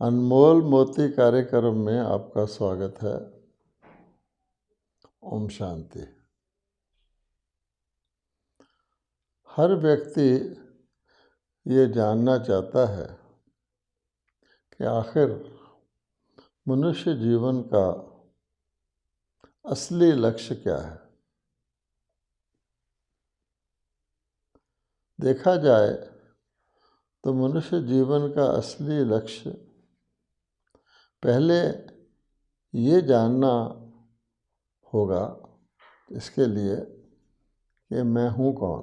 अनमोल मोती कार्यक्रम में आपका स्वागत है। ओम शांति। हर व्यक्ति ये जानना चाहता है कि आखिर मनुष्य जीवन का असली लक्ष्य क्या है। देखा जाए तो मनुष्य जीवन का असली लक्ष्य पहले ये जानना होगा इसके लिए कि मैं हूँ कौन।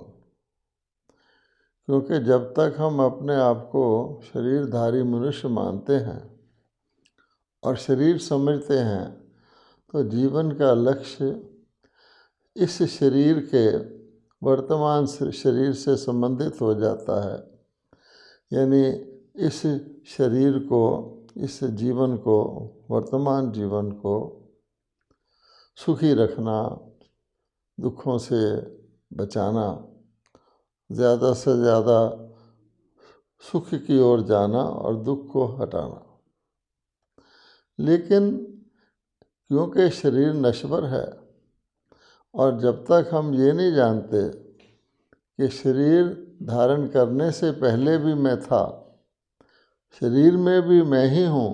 क्योंकि जब तक हम अपने आप को शरीरधारी मनुष्य मानते हैं और शरीर समझते हैं तो जीवन का लक्ष्य इस शरीर के वर्तमान शरीर से संबंधित हो जाता है। यानी इस शरीर को, इस जीवन को, वर्तमान जीवन को सुखी रखना, दुखों से बचाना, ज़्यादा से ज़्यादा सुख की ओर जाना और दुख को हटाना। लेकिन क्योंकि शरीर नश्वर है और जब तक हम ये नहीं जानते कि शरीर धारण करने से पहले भी मैं था, शरीर में भी मैं ही हूँ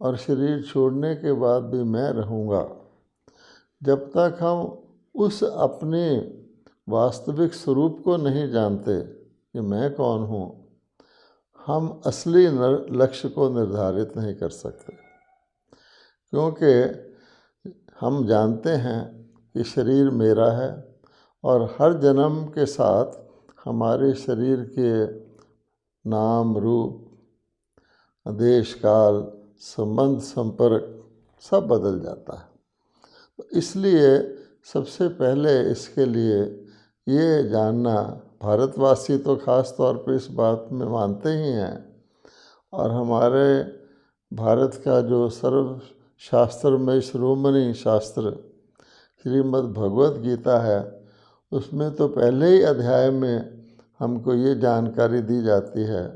और शरीर छोड़ने के बाद भी मैं रहूँगा, जब तक हम उस अपने वास्तविक स्वरूप को नहीं जानते कि मैं कौन हूँ, हम असली लक्ष्य को निर्धारित नहीं कर सकते। क्योंकि हम जानते हैं कि शरीर मेरा है और हर जन्म के साथ हमारे शरीर के नाम, रूप, देश, काल, संबंध, संपर्क सब बदल जाता है। तो इसलिए सबसे पहले इसके लिए ये जानना, भारतवासी तो ख़ास तौर पर इस बात में मानते ही हैं और हमारे भारत का जो सर्व शास्त्र में शिरोमणि शास्त्र श्रीमद् भगवत गीता है, उसमें तो पहले ही अध्याय में हमको ये जानकारी दी जाती है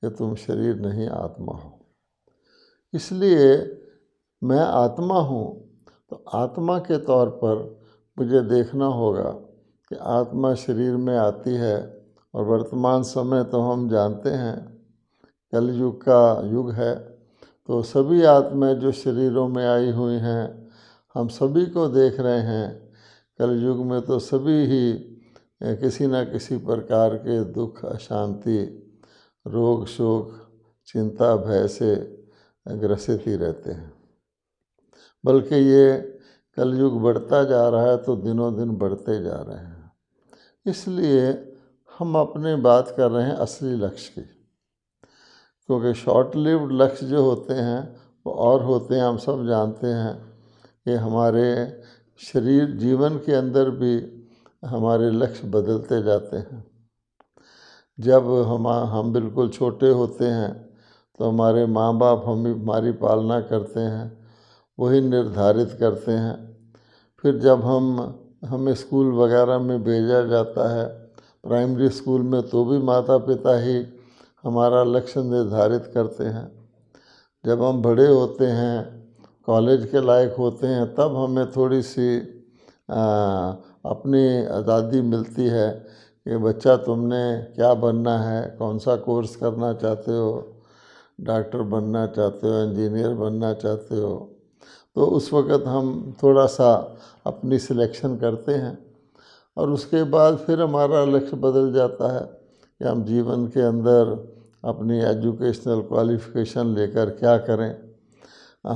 कि तुम शरीर नहीं आत्मा हो। इसलिए मैं आत्मा हूँ तो आत्मा के तौर पर मुझे देखना होगा कि आत्मा शरीर में आती है और वर्तमान समय तो हम जानते हैं कलयुग का युग है, तो सभी आत्माएं जो शरीरों में आई हुई हैं हम सभी को देख रहे हैं। कलयुग में तो सभी ही किसी न किसी प्रकार के दुख, अशांति, रोग, शोक, चिंता, भय से ग्रसित ही रहते हैं। बल्कि ये कलयुग बढ़ता जा रहा है तो दिनों दिन बढ़ते जा रहे हैं। इसलिए हम अपने बात कर रहे हैं असली लक्ष्य की, क्योंकि शॉर्ट लिव्ड लक्ष्य जो होते हैं वो और होते हैं। हम सब जानते हैं कि हमारे शरीर जीवन के अंदर भी हमारे लक्ष्य बदलते जाते हैं। जब हम बिल्कुल छोटे होते हैं तो हमारे माँ बाप हमारी पालना करते हैं, वही निर्धारित करते हैं। फिर जब हमें स्कूल वगैरह में भेजा जाता है, प्राइमरी स्कूल में, तो भी माता पिता ही हमारा लक्ष्य निर्धारित करते हैं। जब हम बड़े होते हैं, कॉलेज के लायक होते हैं, तब हमें थोड़ी सी अपनी आज़ादी मिलती है कि बच्चा तुमने क्या बनना है, कौन सा कोर्स करना चाहते हो, डॉक्टर बनना चाहते हो, इंजीनियर बनना चाहते हो। तो उस वक़्त हम थोड़ा सा अपनी सिलेक्शन करते हैं और उसके बाद फिर हमारा लक्ष्य बदल जाता है कि हम जीवन के अंदर अपनी एजुकेशनल क्वालिफ़िकेशन लेकर क्या करें।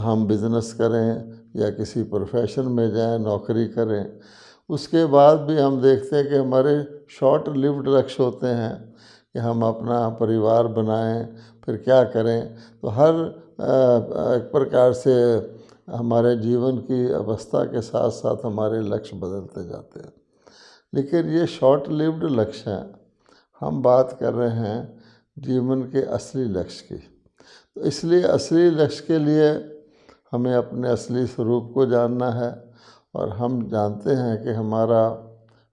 हम बिज़नेस करें या किसी प्रोफेशन में जाएं, नौकरी करें। उसके बाद भी हम देखते हैं कि हमारे शॉर्ट लिव्ड लक्ष्य होते हैं कि हम अपना परिवार बनाएं, फिर क्या करें। तो हर एक प्रकार से हमारे जीवन की अवस्था के साथ साथ हमारे लक्ष्य बदलते जाते हैं। लेकिन ये शॉर्ट लिव्ड लक्ष्य हैं। हम बात कर रहे हैं जीवन के असली लक्ष्य की। तो इसलिए असली लक्ष्य के लिए हमें अपने असली स्वरूप को जानना है और हम जानते हैं कि हमारा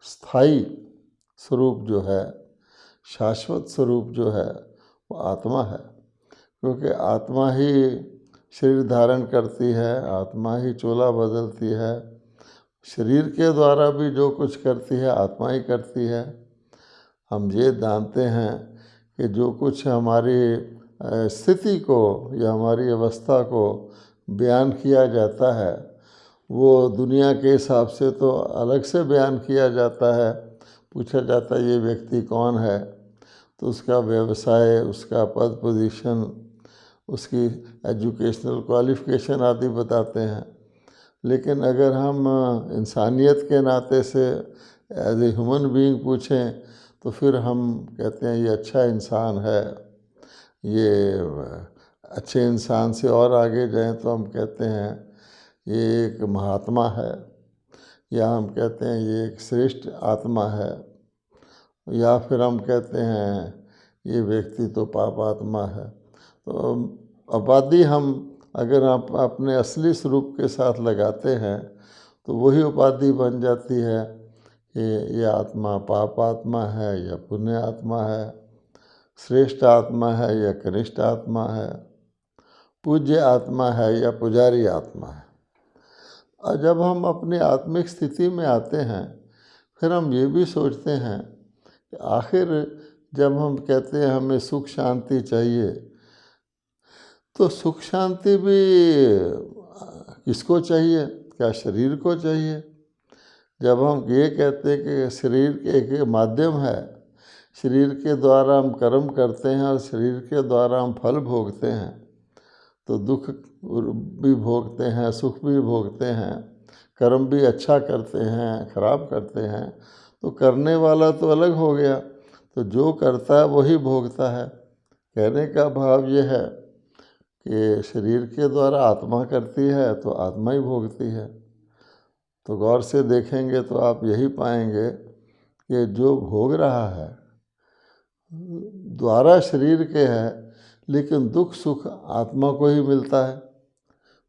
स्थायी स्वरूप जो है, शाश्वत स्वरूप जो है, वो आत्मा है। क्योंकि आत्मा ही शरीर धारण करती है, आत्मा ही चोला बदलती है। शरीर के द्वारा भी जो कुछ करती है आत्मा ही करती है। हम ये जानते हैं कि जो कुछ हमारी स्थिति को या हमारी अवस्था को बयान किया जाता है वो दुनिया के हिसाब से तो अलग से बयान किया जाता है। पूछा जाता है ये व्यक्ति कौन है, तो उसका व्यवसाय, उसका पद पोजीशन, उसकी एजुकेशनल क्वालिफ़िकेशन आदि बताते हैं। लेकिन अगर हम इंसानियत के नाते से एज ए ह्यूमन बीइंग पूछें तो फिर हम कहते हैं ये अच्छा इंसान है। ये अच्छे इंसान से और आगे जाएं तो हम कहते हैं ये एक महात्मा है, या हम कहते हैं ये एक श्रेष्ठ आत्मा है, या फिर हम कहते हैं ये व्यक्ति तो पाप आत्मा है। तो उपाधि हम अगर आप अपने असली स्वरूप के साथ लगाते हैं तो वही उपाधि बन जाती है कि ये आत्मा पाप आत्मा है या पुण्य आत्मा है, श्रेष्ठ आत्मा है या कनिष्ठ आत्मा है, पूज्य आत्मा है या पुजारी आत्मा है। और जब हम अपनी आत्मिक स्थिति में आते हैं फिर हम ये भी सोचते हैं कि आखिर जब हम कहते हैं हमें सुख शांति चाहिए, तो सुख शांति भी किसको चाहिए? क्या शरीर को चाहिए? जब हम ये कहते हैं कि शरीर के एक माध्यम है, शरीर के द्वारा हम कर्म करते हैं और शरीर के द्वारा हम फल भोगते हैं, तो दुख भी भोगते हैं, सुख भी भोगते हैं, कर्म भी अच्छा करते हैं, खराब करते हैं, तो करने वाला तो अलग हो गया, तो जो करता है वही भोगता है। कहने का भाव ये है कि शरीर के द्वारा आत्मा करती है तो आत्मा ही भोगती है। तो गौर से देखेंगे तो आप यही पाएंगे कि जो भोग रहा है द्वारा शरीर के है, लेकिन दुख सुख आत्मा को ही मिलता है।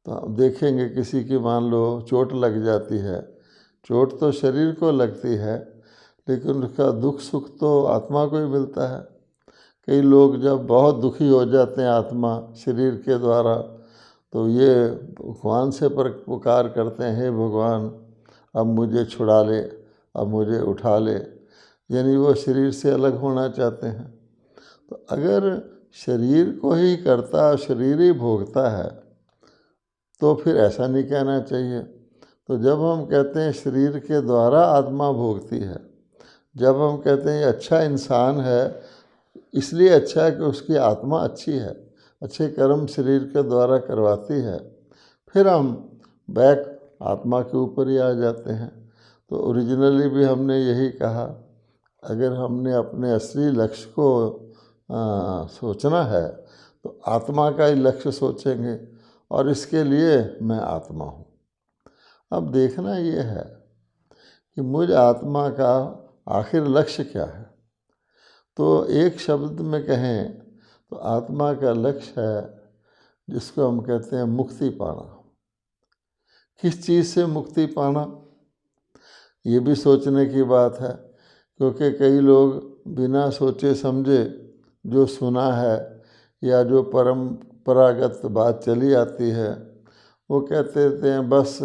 तो आप देखेंगे किसी की मान लो चोट लग जाती है, चोट तो शरीर को लगती है लेकिन उसका दुख सुख तो आत्मा को ही मिलता है। कई लोग जब बहुत दुखी हो जाते हैं आत्मा शरीर के द्वारा, तो ये भगवान से पुकार करते हैं, हे भगवान अब मुझे छुड़ा ले, अब मुझे उठा ले, यानी वो शरीर से अलग होना चाहते हैं। तो अगर शरीर को ही करता, शरीर ही भोगता है, तो फिर ऐसा नहीं कहना चाहिए। तो जब हम कहते हैं शरीर के द्वारा आत्मा भोगती है, जब हम कहते हैं अच्छा इंसान है इसलिए अच्छा है कि उसकी आत्मा अच्छी है, अच्छे कर्म शरीर के द्वारा करवाती है, फिर हम बैक आत्मा के ऊपर ही आ जाते हैं। तो ओरिजिनली भी हमने यही कहा, अगर हमने अपने असली लक्ष्य को सोचना है तो आत्मा का ही लक्ष्य सोचेंगे, और इसके लिए मैं आत्मा हूँ। अब देखना ये है कि मुझ आत्मा का आखिर लक्ष्य क्या है। तो एक शब्द में कहें तो आत्मा का लक्ष्य है जिसको हम कहते हैं मुक्ति पाना। किस चीज़ से मुक्ति पाना, ये भी सोचने की बात है, क्योंकि कई लोग बिना सोचे समझे जो सुना है या जो परंपरागत बात चली आती है वो कहते हैं बस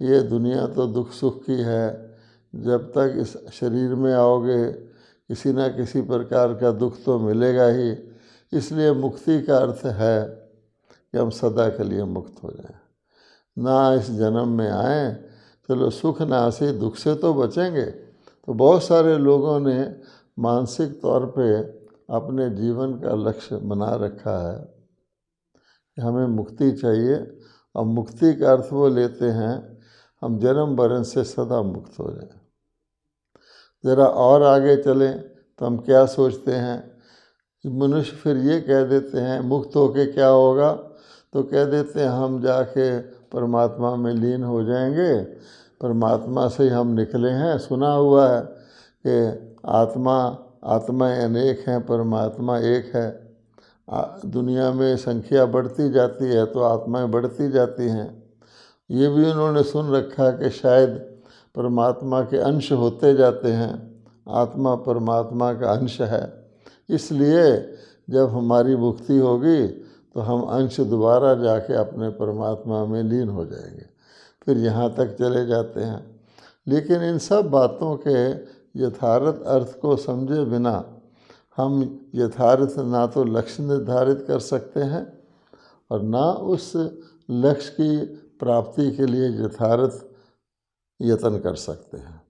ये दुनिया तो दुख सुख की है, जब तक इस शरीर में आओगे किसी ना किसी प्रकार का दुख तो मिलेगा ही, इसलिए मुक्ति का अर्थ है कि हम सदा के लिए मुक्त हो जाएं, ना इस जन्म में आए, चलो सुख ना से दुख से तो बचेंगे। तो बहुत सारे लोगों ने मानसिक तौर पे अपने जीवन का लक्ष्य बना रखा है कि हमें मुक्ति चाहिए, और मुक्ति का अर्थ वो लेते हैं हम जन्म मरण से सदा मुक्त हो जाएं। ज़रा और आगे चलें तो हम क्या सोचते हैं कि मनुष्य फिर ये कह देते हैं मुक्त होके क्या होगा, तो कह देते हैं हम जाके परमात्मा में लीन हो जाएंगे, परमात्मा से ही हम निकले हैं। सुना हुआ है कि आत्माएं अनेक हैं, परमात्मा एक है। दुनिया में संख्या बढ़ती जाती है तो आत्माएं बढ़ती जाती हैं। ये भी उन्होंने सुन रखा है कि शायद परमात्मा के अंश होते जाते हैं, आत्मा परमात्मा का अंश है, इसलिए जब हमारी मुक्ति होगी तो हम अंश दोबारा जाके अपने परमात्मा में लीन हो जाएंगे। फिर यहाँ तक चले जाते हैं। लेकिन इन सब बातों के यथार्थ अर्थ को समझे बिना हम यथार्थ ना तो लक्ष्य निर्धारित कर सकते हैं और ना उस लक्ष्य की प्राप्ति के लिए यथार्थ यत्न कर सकते हैं।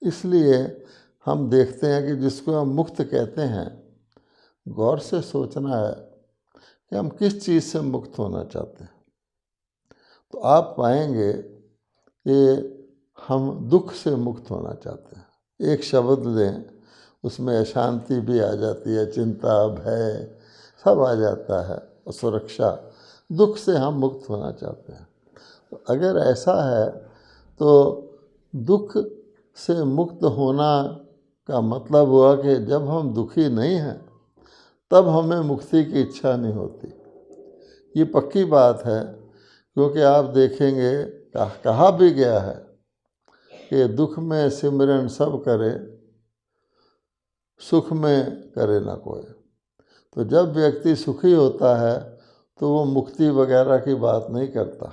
इसलिए हम देखते हैं कि जिसको हम मुक्त कहते हैं, गौर से सोचना है कि हम किस चीज़ से मुक्त होना चाहते हैं। तो आप पाएंगे कि हम दुख से मुक्त होना चाहते हैं। एक शब्द लें, उसमें अशांति भी आ जाती है, चिंता, भय सब आ जाता है, और सुरक्षा। दुख से हम मुक्त होना चाहते हैं। तो अगर ऐसा है तो दुख से मुक्त होना का मतलब हुआ कि जब हम दुखी नहीं हैं तब हमें मुक्ति की इच्छा नहीं होती। ये पक्की बात है, क्योंकि आप देखेंगे कहा भी गया है कि दुख में सिमरन सब करे, सुख में करे ना कोई। तो जब व्यक्ति सुखी होता है तो वो मुक्ति वगैरह की बात नहीं करता,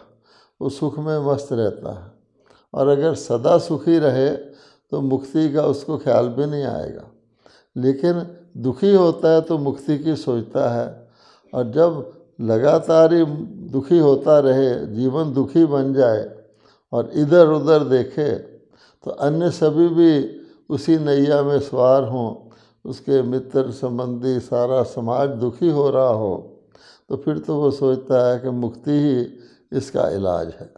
वो सुख में मस्त रहता है। और अगर सदा सुखी रहे तो मुक्ति का उसको ख्याल भी नहीं आएगा। लेकिन दुखी होता है तो मुक्ति की सोचता है, और जब लगातार ही दुखी होता रहे, जीवन दुखी बन जाए और इधर उधर देखे तो अन्य सभी भी उसी नैया में सवार हों, उसके मित्र संबंधी सारा समाज दुखी हो रहा हो, तो फिर तो वो सोचता है कि मुक्ति ही इसका इलाज है।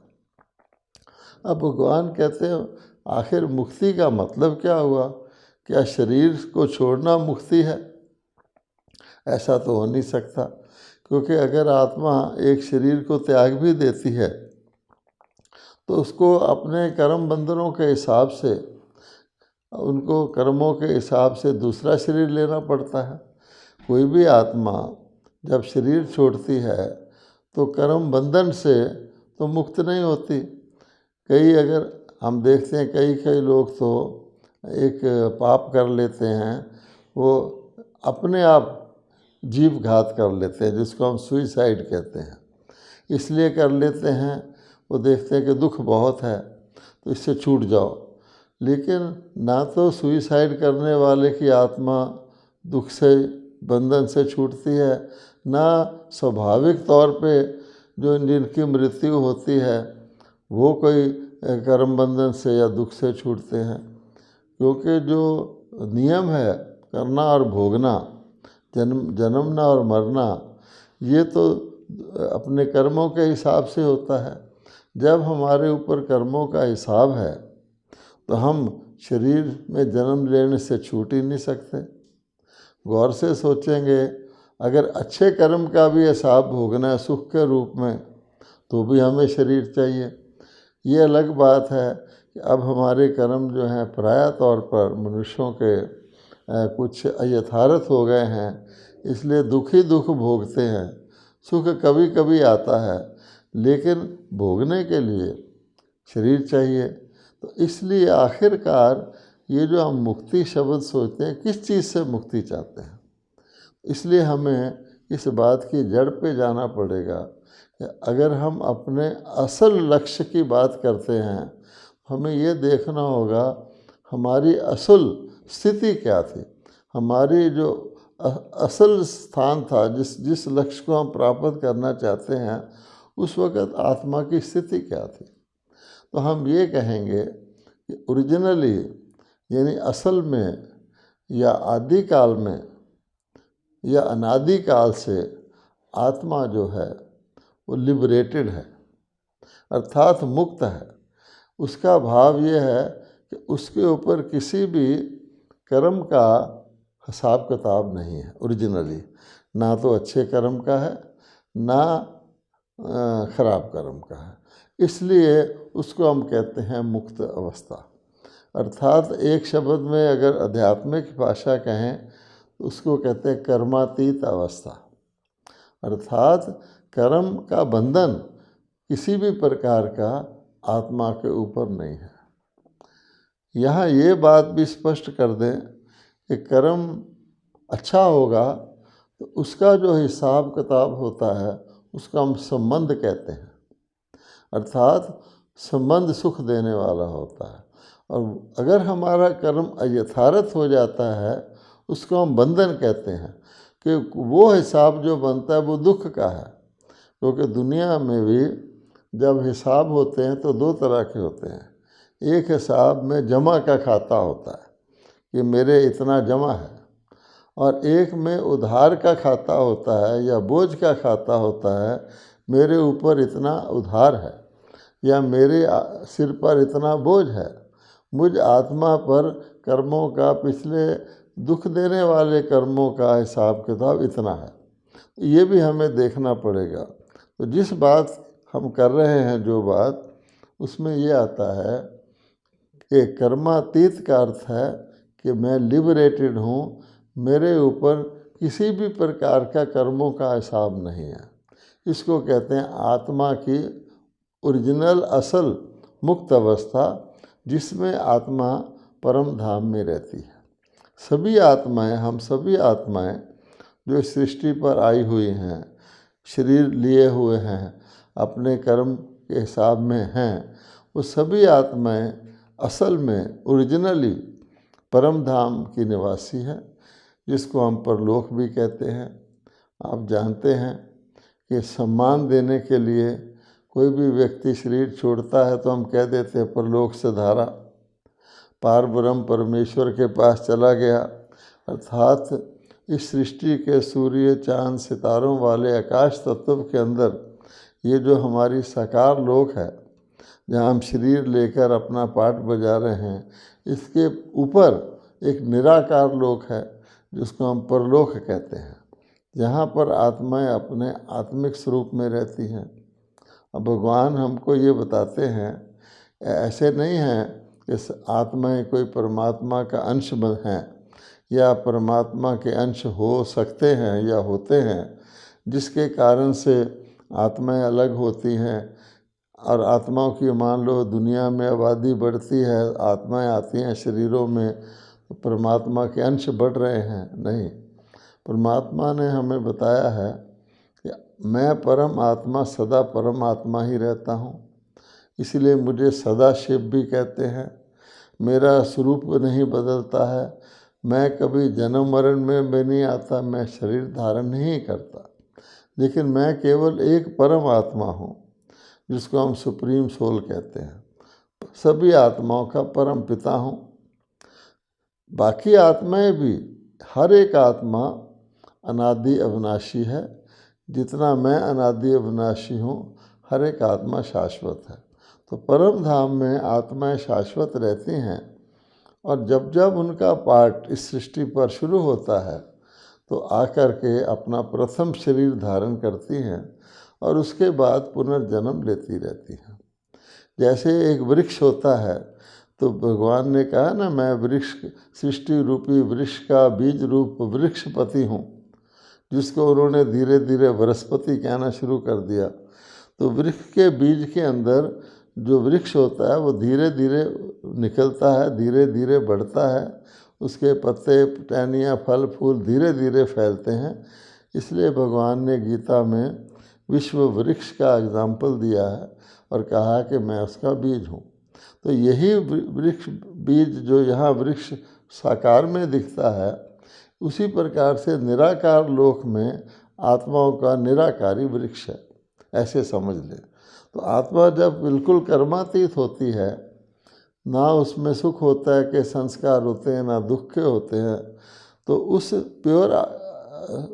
अब भगवान कहते हैं आखिर मुक्ति का मतलब क्या हुआ? क्या शरीर को छोड़ना मुक्ति है? ऐसा तो हो नहीं सकता, क्योंकि अगर आत्मा एक शरीर को त्याग भी देती है तो उसको अपने कर्म बंधनों के हिसाब से, उनको कर्मों के हिसाब से दूसरा शरीर लेना पड़ता है। कोई भी आत्मा जब शरीर छोड़ती है तो कर्म बंधन से तो मुक्त नहीं होती। कई अगर हम देखते हैं कई लोग तो एक पाप कर लेते हैं, वो अपने आप जीव घात कर लेते हैं, जिसको हम सुइसाइड कहते हैं। इसलिए कर लेते हैं, वो देखते हैं कि दुख बहुत है तो इससे छूट जाओ। लेकिन ना तो सुइसाइड करने वाले की आत्मा दुख से, बंधन से छूटती है, ना स्वाभाविक तौर पे जो जिनकी मृत्यु होती है वो कोई कर्म बंधन से या दुख से छूटते हैं। क्योंकि जो नियम है करना और भोगना, जन्मना और मरना, ये तो अपने कर्मों के हिसाब से होता है। जब हमारे ऊपर कर्मों का हिसाब है तो हम शरीर में जन्म लेने से छूट ही नहीं सकते। गौर से सोचेंगे, अगर अच्छे कर्म का भी हिसाब भोगना है सुख के रूप में, तो भी हमें शरीर चाहिए। ये अलग बात है कि अब हमारे कर्म जो हैं प्राय तौर पर मनुष्यों के कुछ अयथार्थ हो गए हैं, इसलिए दुख ही दुख भोगते हैं। सुख कभी कभी आता है, लेकिन भोगने के लिए शरीर चाहिए। तो इसलिए आखिरकार ये जो हम मुक्ति शब्द सोचते हैं, किस चीज़ से मुक्ति चाहते हैं? इसलिए हमें इस बात की जड़ पे जाना पड़ेगा कि अगर हम अपने असल लक्ष्य की बात करते हैं, हमें ये देखना होगा हमारी असल स्थिति क्या थी, हमारी जो असल स्थान था, जिस लक्ष्य को हम प्राप्त करना चाहते हैं, उस वक़्त आत्मा की स्थिति क्या थी। तो हम ये कहेंगे कि ओरिजिनली, यानी असल में या आदिकाल में या अनादिकाल से आत्मा जो है वो लिबरेटेड है, अर्थात मुक्त है। उसका भाव ये है कि उसके ऊपर किसी भी कर्म का हिसाब किताब नहीं है ओरिजिनली, ना तो अच्छे कर्म का है ना खराब कर्म का है। इसलिए उसको हम कहते हैं मुक्त अवस्था। अर्थात एक शब्द में अगर आध्यात्मिक भाषा कहें तो उसको कहते हैं कर्मातीत अवस्था। अर्थात कर्म का बंधन किसी भी प्रकार का आत्मा के ऊपर नहीं है। यहाँ ये बात भी स्पष्ट कर दें कि कर्म अच्छा होगा तो उसका जो हिसाब किताब होता है उसका हम संबंध कहते हैं, अर्थात संबंध सुख देने वाला होता है। और अगर हमारा कर्म अयथार्थ हो जाता है उसको हम बंधन कहते हैं, कि वो हिसाब जो बनता है वो दुख का है। क्योंकि दुनिया में भी जब हिसाब होते हैं तो दो तरह के होते हैं। एक हिसाब में जमा का खाता होता है कि मेरे इतना जमा है, और एक में उधार का खाता होता है या बोझ का खाता होता है, मेरे ऊपर इतना उधार है या मेरे सिर पर इतना बोझ है, मुझ आत्मा पर कर्मों का, पिछले दुख देने वाले कर्मों का हिसाब किताब इतना है। ये भी हमें देखना पड़ेगा। तो जिस बात हम कर रहे हैं, जो बात, उसमें ये आता है कि कर्मातीत का अर्थ है कि मैं लिबरेटेड हूँ, मेरे ऊपर किसी भी प्रकार का कर्मों का हिसाब नहीं है। इसको कहते हैं आत्मा की ओरिजिनल असल मुक्त अवस्था, जिसमें आत्मा परम धाम में रहती है। सभी आत्माएं, हम सभी आत्माएं जो सृष्टि पर आई हुई हैं, शरीर लिए हुए हैं, अपने कर्म के हिसाब में हैं, वो सभी आत्माएं असल में ओरिजिनली परम धाम की निवासी हैं, जिसको हम परलोक भी कहते हैं। आप जानते हैं कि सम्मान देने के लिए कोई भी व्यक्ति शरीर छोड़ता है तो हम कह देते हैं परलोक से धारा, पार ब्रह्म परमेश्वर के पास चला गया। अर्थात इस सृष्टि के सूर्य, चांद, सितारों वाले आकाश तत्व के अंदर ये जो हमारी साकार लोक है, जहाँ हम शरीर लेकर अपना पाठ बजा रहे हैं, इसके ऊपर एक निराकार लोक है जिसको हम परलोक कहते हैं, जहाँ पर आत्माएं अपने आत्मिक स्वरूप में रहती हैं। अब भगवान हमको ये बताते हैं, ऐसे नहीं है कि आत्माएं कोई परमात्मा का अंश हैं या परमात्मा के अंश हो सकते हैं या होते हैं, जिसके कारण से आत्माएं अलग होती हैं। और आत्माओं की मान लो दुनिया में आबादी बढ़ती है, आत्माएं आती हैं शरीरों में, तो परमात्मा के अंश बढ़ रहे हैं? नहीं, परमात्मा ने हमें बताया है कि मैं परम आत्मा, सदा परम आत्मा ही रहता हूँ, इसलिए मुझे सदा शिव भी कहते हैं। मेरा स्वरूप नहीं बदलता है, मैं कभी जन्म मरण में भी नहीं आता, मैं शरीर धारण नहीं करता, लेकिन मैं केवल एक परम आत्मा हूँ, जिसको हम सुप्रीम सोल कहते हैं। सभी आत्माओं का परम पिता हूँ। बाकी आत्माएं भी, हर एक आत्मा अनादि अविनाशी है। जितना मैं अनादि अविनाशी हूँ, हर एक आत्मा शाश्वत है। तो परम धाम में आत्माएं शाश्वत रहती हैं, और जब जब उनका पाठ इस सृष्टि पर शुरू होता है तो आकर के अपना प्रथम शरीर धारण करती हैं और उसके बाद पुनर्जन्म लेती रहती हैं। जैसे एक वृक्ष होता है, तो भगवान ने कहा ना, मैं वृक्ष, सृष्टि रूपी वृक्ष का बीज रूप वृक्षपति हूँ, जिसको उन्होंने धीरे धीरे वनस्पति कहना शुरू कर दिया। तो वृक्ष के बीज के अंदर जो वृक्ष होता है वो धीरे धीरे निकलता है, धीरे धीरे बढ़ता है, उसके पत्ते, टहनियाँ, फल फूल धीरे धीरे फैलते हैं। इसलिए भगवान ने गीता में विश्व वृक्ष का एग्जाम्पल दिया है और कहा कि मैं उसका बीज हूँ। तो यही वृक्ष बीज जो यहाँ वृक्ष साकार में दिखता है, उसी प्रकार से निराकार लोक में आत्माओं का निराकारी वृक्ष है, ऐसे समझ लें। तो आत्मा जब बिल्कुल कर्मातीत होती है, ना उसमें सुख होता है कि संस्कार होते हैं, ना दुख के होते हैं, तो उस प्योर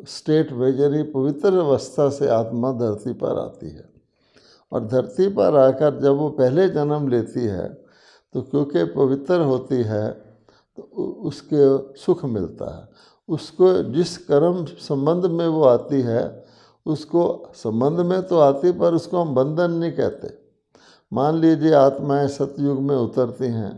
स्टेट में, यानी पवित्र अवस्था से आत्मा धरती पर आती है। और धरती पर आकर जब वो पहले जन्म लेती है, तो क्योंकि पवित्र होती है तो उसके सुख मिलता है। उसको जिस कर्म संबंध में वो आती है, उसको संबंध में तो आती, पर उसको हम बंधन नहीं कहते। मान लीजिए आत्माएं सतयुग में उतरती हैं।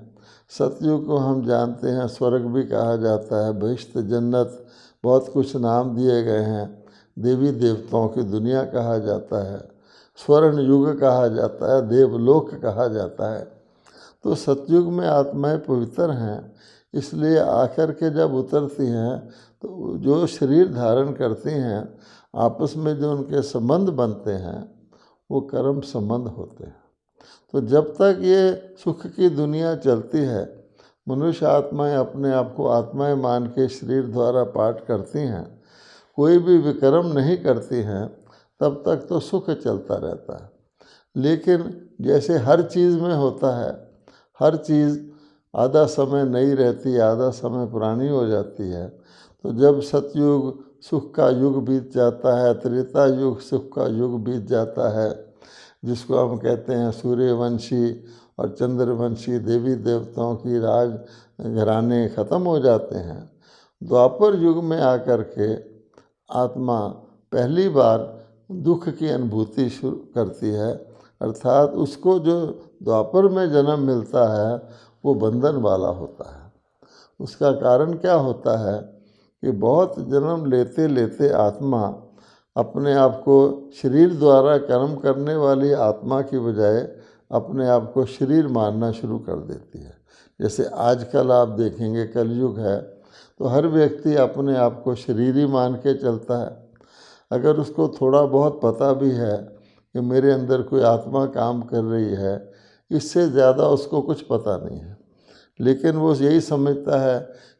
सतयुग को हम जानते हैं स्वर्ग भी कहा जाता है, बहिश्त, जन्नत, बहुत कुछ नाम दिए गए हैं। देवी देवताओं की दुनिया कहा जाता है, स्वर्ण युग कहा जाता है, देवलोक कहा जाता है। तो सतयुग में आत्माएं पवित्र हैं, इसलिए आकर के जब उतरती हैं तो जो शरीर धारण करती हैं आपस में जो उनके संबंध बनते हैं वो कर्म संबंध होते हैं। तो जब तक ये सुख की दुनिया चलती है, मनुष्य आत्माएं अपने आप को आत्माएं मान के शरीर द्वारा पाठ करती हैं, कोई भी विक्रम नहीं करती हैं, तब तक तो सुख चलता रहता है। लेकिन जैसे हर चीज़ में होता है, हर चीज़ आधा समय नई रहती है, आधा समय पुरानी हो जाती है। तो जब सतयुग सुख का युग बीत जाता है, त्रेता युग सुख का युग बीत जाता है, जिसको हम कहते हैं सूर्यवंशी और चंद्रवंशी देवी देवताओं की राज घराने ख़त्म हो जाते हैं। द्वापर युग में आकर के आत्मा पहली बार दुख की अनुभूति शुरू करती है, अर्थात उसको जो द्वापर में जन्म मिलता है वो बंधन वाला होता है। उसका कारण क्या होता है कि बहुत जन्म लेते लेते आत्मा अपने आप को शरीर द्वारा कर्म करने वाली आत्मा की बजाय अपने आप को शरीर मानना शुरू कर देती है। जैसे आजकल आप देखेंगे कलयुग है तो हर व्यक्ति अपने आप को शरीर ही मान के चलता है। अगर उसको थोड़ा बहुत पता भी है कि मेरे अंदर कोई आत्मा काम कर रही है, इससे ज़्यादा उसको कुछ पता नहीं है, लेकिन वो यही समझता है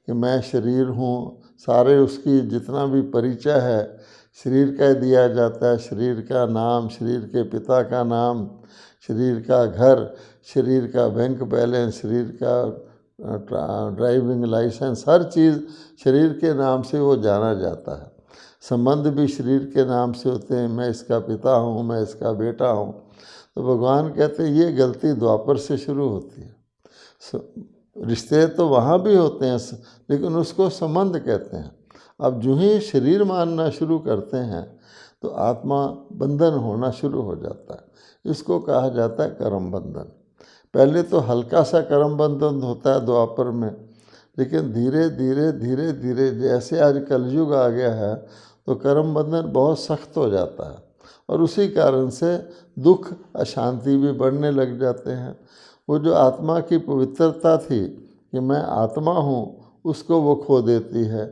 कि मैं शरीर हूँ। सारे उसकी जितना भी परिचय है शरीर का दिया जाता है, शरीर का नाम, शरीर के पिता का नाम, शरीर का घर, शरीर का बैंक बैलेंस, शरीर का ड्राइविंग लाइसेंस, हर चीज़ शरीर के नाम से वो जाना जाता है। संबंध भी शरीर के नाम से होते हैं, मैं इसका पिता हूँ, मैं इसका बेटा हूँ। तो भगवान कहते हैं ये गलती द्वापर से शुरू होती है। रिश्ते तो वहाँ भी होते हैं लेकिन उसको संबंध कहते हैं। अब जो ही शरीर मानना शुरू करते हैं तो आत्मा बंधन होना शुरू हो जाता है। इसको कहा जाता है कर्म बंधन। पहले तो हल्का सा कर्म बंधन होता है द्वापर में, लेकिन धीरे धीरे धीरे धीरे जैसे आज कलयुग आ गया है तो कर्म बंधन बहुत सख्त हो जाता है और उसी कारण से दुख अशांति भी बढ़ने लग जाते हैं। वो जो आत्मा की पवित्रता थी कि मैं आत्मा हूँ, उसको वो खो देती है।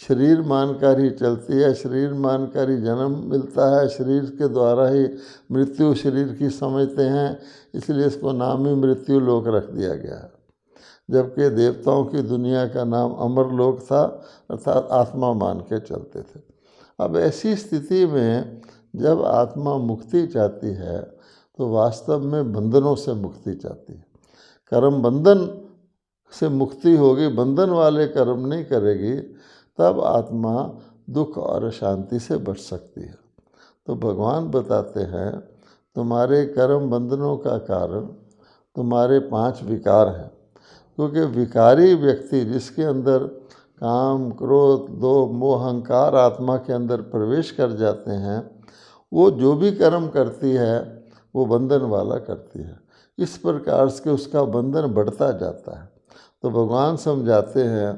शरीर मानकर ही चलती है, शरीर मानकर ही जन्म मिलता है, शरीर के द्वारा ही मृत्यु शरीर की समझते हैं, इसलिए इसको नाम ही मृत्यु लोक रख दिया गया है। जबकि देवताओं की दुनिया का नाम अमर लोक था, अर्थात आत्मा मान के चलते थे। अब ऐसी स्थिति में जब आत्मा मुक्ति चाहती है तो वास्तव में बंधनों से मुक्ति चाहती है। कर्म बंधन से मुक्ति होगी, बंधन वाले कर्म नहीं करेगी, तब आत्मा दुख और अशांति से बच सकती है। तो भगवान बताते हैं तुम्हारे कर्म बंधनों का कारण तुम्हारे 5 विकार हैं। क्योंकि विकारी व्यक्ति जिसके अंदर काम, क्रोध, लोभ, मोह, अहंकार आत्मा के अंदर प्रवेश कर जाते हैं, वो जो भी कर्म करती है वो बंधन वाला करती है। इस प्रकार से उसका बंधन बढ़ता जाता है। तो भगवान समझाते हैं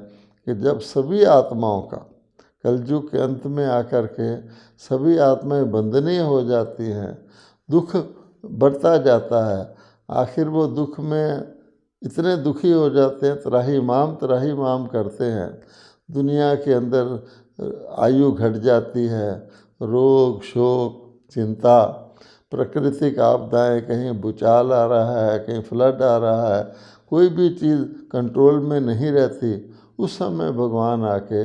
कि जब सभी आत्माओं का कलयुग के अंत में आकर के सभी आत्माएं बंधनीय हो जाती हैं, दुख बढ़ता जाता है, आखिर वो दुख में इतने दुखी हो जाते हैं, त्राही माम करते हैं। दुनिया के अंदर आयु घट जाती है, रोग, शोक, चिंता, प्राकृतिक आपदाएं, कहीं भूचाल आ रहा है, कहीं फ्लड आ रहा है, कोई भी चीज़ कंट्रोल में नहीं रहती। उस समय भगवान आके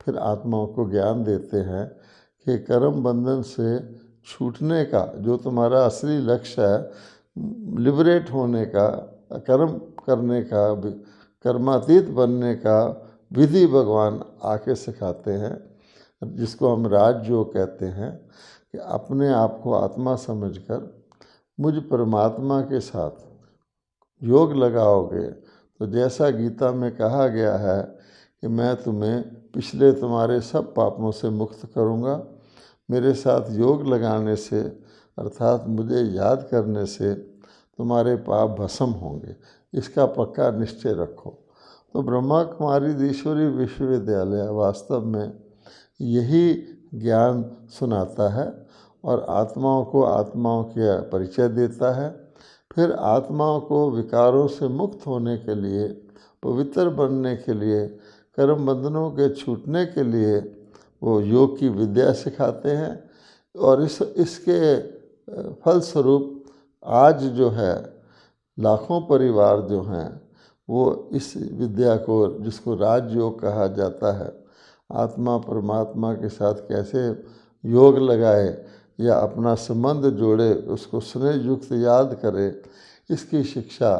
फिर आत्माओं को ज्ञान देते हैं कि कर्म बंधन से छूटने का जो तुम्हारा असली लक्ष्य है, लिबरेट होने का, कर्म करने का, कर्मातीत बनने का विधि भगवान आके सिखाते हैं, जिसको हम राजयोग कहते हैं। कि अपने आप को आत्मा समझकर मुझ परमात्मा के साथ योग लगाओगे तो जैसा गीता में कहा गया है कि मैं तुम्हें पिछले तुम्हारे सब पापों से मुक्त करूँगा, मेरे साथ योग लगाने से अर्थात मुझे याद करने से तुम्हारे पाप भस्म होंगे, इसका पक्का निश्चय रखो। तो ब्रह्मा कुमारी ईश्वरीय विश्वविद्यालय वास्तव में यही ज्ञान सुनाता है और आत्माओं को आत्माओं का परिचय देता है। फिर आत्माओं को विकारों से मुक्त होने के लिए पवित्र बनने के लिए, कर्म बंधनों के छूटने के लिए वो योग की विद्या सिखाते हैं। और इसके फलस्वरूप आज जो है लाखों परिवार जो हैं वो इस विद्या को, जिसको राजयोग कहा जाता है, आत्मा परमात्मा के साथ कैसे योग लगाए या अपना संबंध जोड़े, उसको स्नेह युक्त याद करे, इसकी शिक्षा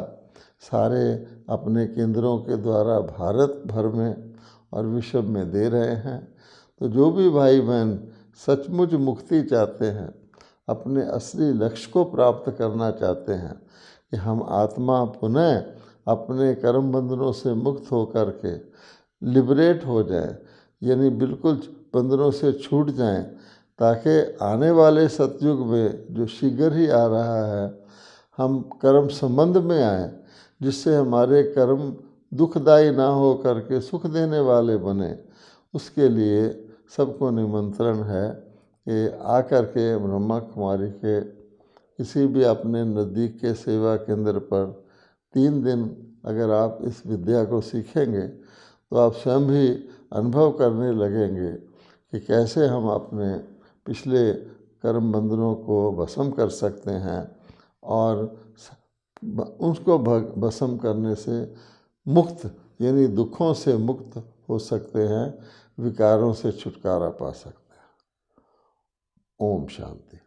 सारे अपने केंद्रों के द्वारा भारत भर में और विश्व में दे रहे हैं। तो जो भी भाई बहन सचमुच मुक्ति चाहते हैं, अपने असली लक्ष्य को प्राप्त करना चाहते हैं कि हम आत्मा पुनः अपने कर्म बंधनों से मुक्त होकर के लिबरेट हो जाए, यानी बिल्कुल बंधनों से छूट जाएं, ताकि आने वाले सतयुग में जो शीघ्र ही आ रहा है, हम कर्म संबंध में आएँ, जिससे हमारे कर्म दुखदायी ना हो करके सुख देने वाले बने। उसके लिए सबको निमंत्रण है कि आकर के ब्रह्मा कुमारी के किसी भी अपने नज़दीक के सेवा केंद्र पर 3 दिन अगर आप इस विद्या को सीखेंगे तो आप स्वयं भी अनुभव करने लगेंगे कि कैसे हम अपने पिछले कर्म बंधनों को भस्म कर सकते हैं और उसको भस्म करने से मुक्त, यानी दुखों से मुक्त हो सकते हैं, विकारों से छुटकारा पा सकते हैं। ओम शांति।